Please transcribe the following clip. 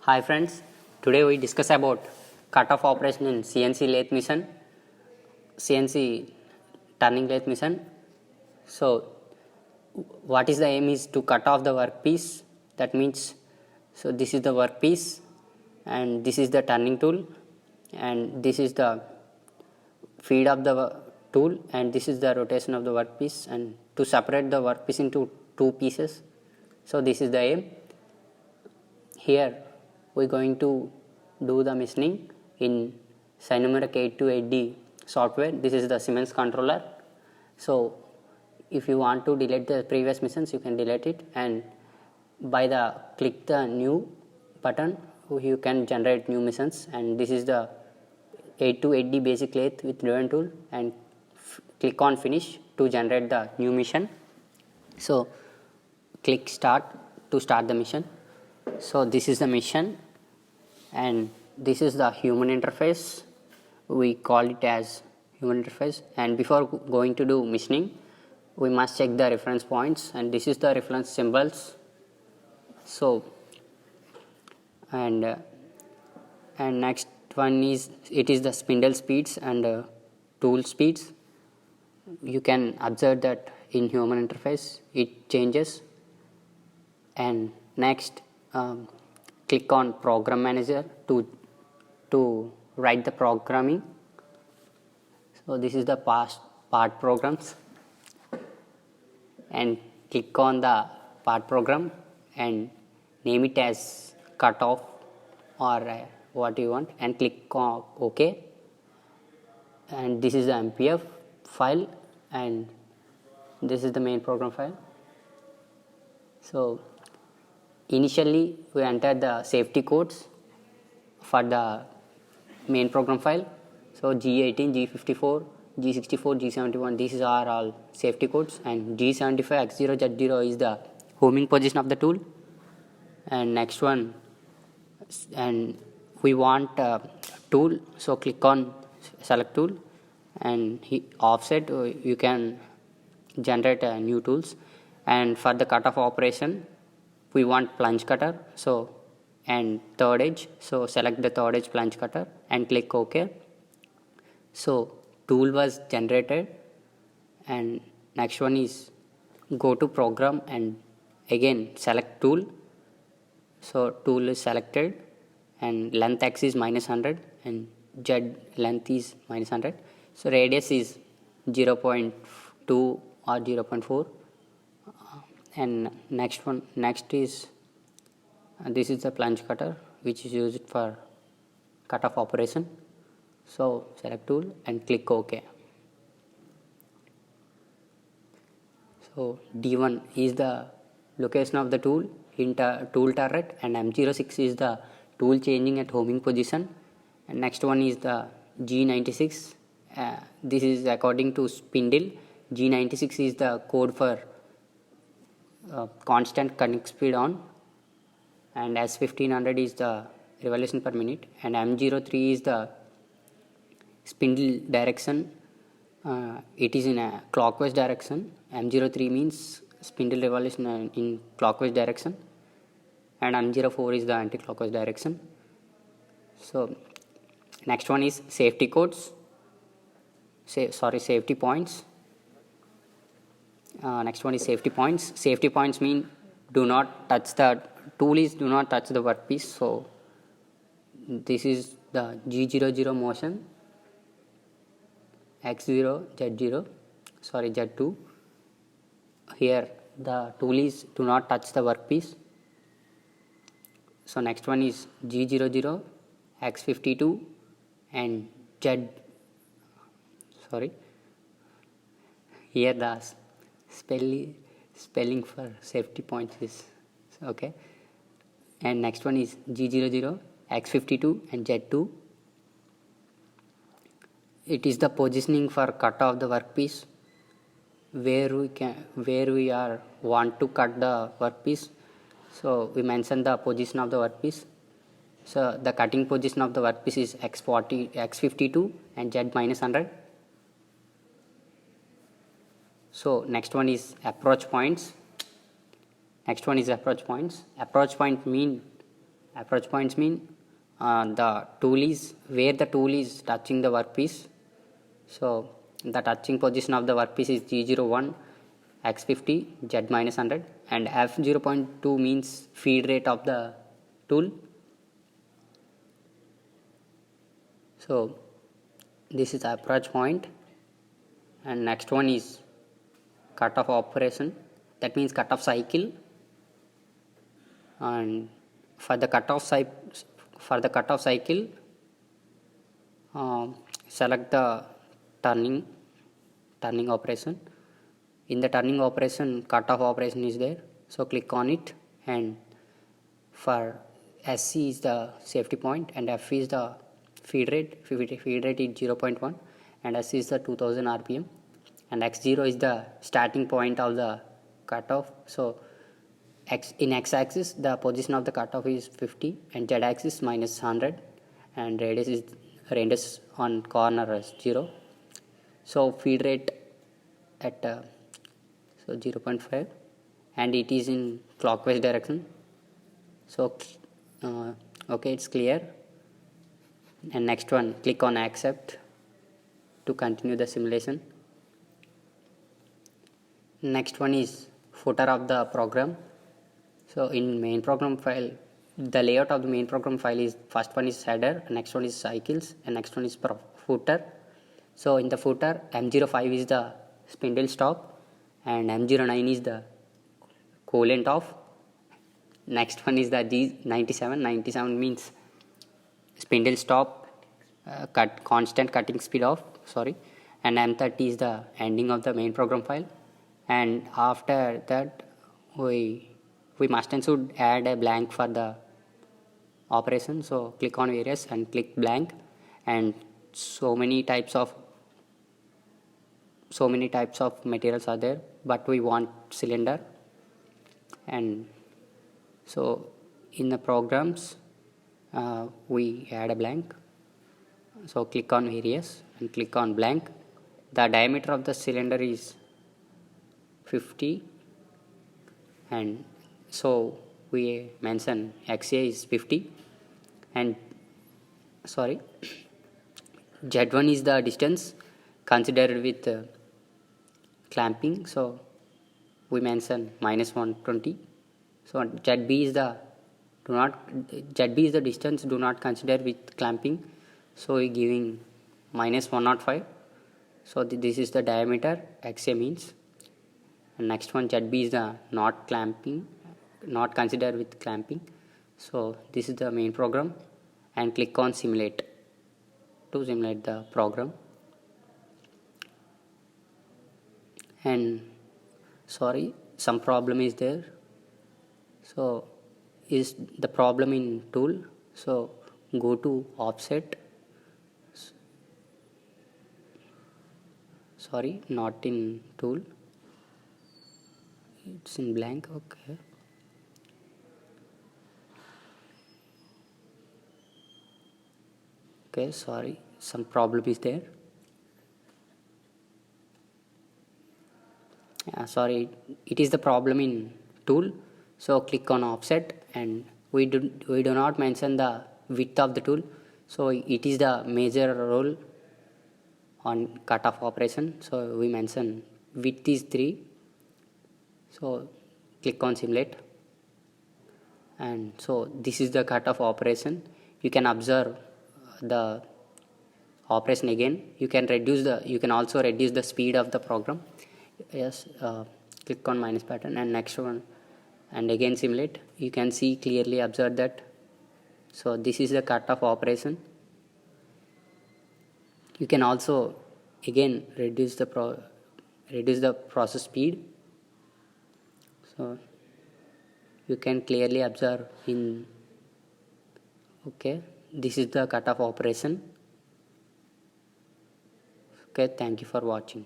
Hi friends, today we discuss about cutoff operation in CNC lathe machine, CNC turning lathe machine. So what is the aim is to cut off the workpiece. That means, so this is the workpiece and this is the turning tool and this is the feed of the tool and this is the rotation of the workpiece, and to separate the workpiece into two pieces. So this is the aim. Here we are going to do the machining in Synumeric 828D software. This is the Siemens controller. So if you want to delete the previous missions, you can delete it, and by the click the new button you can generate new missions. And this is the 828D basic lathe with driven tool, and click on finish to generate the new mission. So click start to start the mission. So this is the mission and this is the human interface. We call it as human interface, and before going to do machining we must check the reference points, and this is the reference symbols. So and next one is the spindle speeds and tool speeds. You can observe that in human interface it changes. And next click on program manager to write the programming. So this is the part programs, and click on the part program and name it as cutoff or what you want, and click on OK. And this is the MPF file and this is the main program file. So initially we enter the safety codes for the main program file. So G18, G54, G64, G71, these are all safety codes, and G75, X0, Z0 is the homing position of the tool. And next one, and we want a tool, so click on select tool, and offset you can generate new tools. And for the cutoff operation we want plunge cutter, so and third edge, so select the third edge plunge cutter and click OK. So tool was generated, and next one is go to program and again select tool. So tool is selected and length x is -100 and z length is -100. So radius is 0.2 or 0.4. And next is this is the plunge cutter which is used for cutoff operation. So select tool and click OK. So D1 is the location of the tool in tool turret, and M06 is the tool changing at homing position. And next one is the G96. This is according to spindle. G96 is the code for constant cutting speed on, and S1500 is the revolution per minute, and M03 is the spindle direction. It is in a clockwise direction. M03 means spindle revolution in clockwise direction, and M04 is the anti-clockwise direction. So next one is safety codes, safety points. Next one is safety points. Safety points mean do not touch the tool is do not touch the workpiece. So this is the G00 motion, X0, Z0, Z2. Here the tool is do not touch the workpiece. So next one is G00, X52 and Z. Here the spelling for safety points is okay. And next one is G00, X52 and Z2. It is the positioning for cut of the workpiece, where we want to cut the workpiece. So we mention the position of the workpiece. So the cutting position of the workpiece is X40, X52 and Z -100. So next one is approach points. Approach point mean Approach points mean the tool is where the tool is touching the workpiece. So the touching position of the workpiece is G01, X50, Z minus 100, and F0.2 means feed rate of the tool. So this is the approach point, and next one is cutoff operation, that means cutoff cycle. And for the cutoff cycle, select the turning operation. In the turning operation, cutoff operation is there, so click on it, and for SC is the safety point and F is the feed rate is 0.1 and S is the 2000 RPM, and X0 is the starting point of the cutoff. So in x-axis the position of the cutoff is 50 and z-axis minus 100, and radius on corner is 0. So feed rate at 0.5, and it is in clockwise direction. So okay, it's clear. And next one, click on accept to continue the simulation. Next one is footer of the program. So in main program file, the layout of the main program file is, first one is header, next one is cycles, and next one is footer. So in the footer, M05 is the spindle stop and M09 is the coolant off. Next one is the G97. 97 means spindle stop, constant cutting speed off, and M30 is the ending of the main program file. And after that, we must and should add a blank for the operation. So click on various and click blank, and so many types of materials are there, but we want cylinder. And so in the programs, we add a blank. So click on various and click on blank. The diameter of the cylinder is 50, and so we mention XA is 50, and Z1 is the distance considered with clamping, so we mention minus 120. So ZB is the distance do not consider with clamping, so we giving minus 105. So this is the diameter XA means. And next one, ZB is the not considered with clamping. So this is the main program, and click on simulate to simulate the program. And some problem is there. So is the problem in tool? So go to offset. Not in tool. It's in blank. Okay, some problem is there. It is the problem in tool. So click on offset, and we do not mention the width of the tool. So it is the major role on cutoff operation. So we mention width is 3. So click on simulate, and so this is the cutoff operation. You can observe the operation again. You can also reduce the speed of the program. Yes, click on minus pattern and next one, and again simulate. You can see clearly observe that. So this is the cutoff operation. You can also again reduce the process speed. So you can clearly observe in. Okay, this is the cutoff operation. Okay, thank you for watching.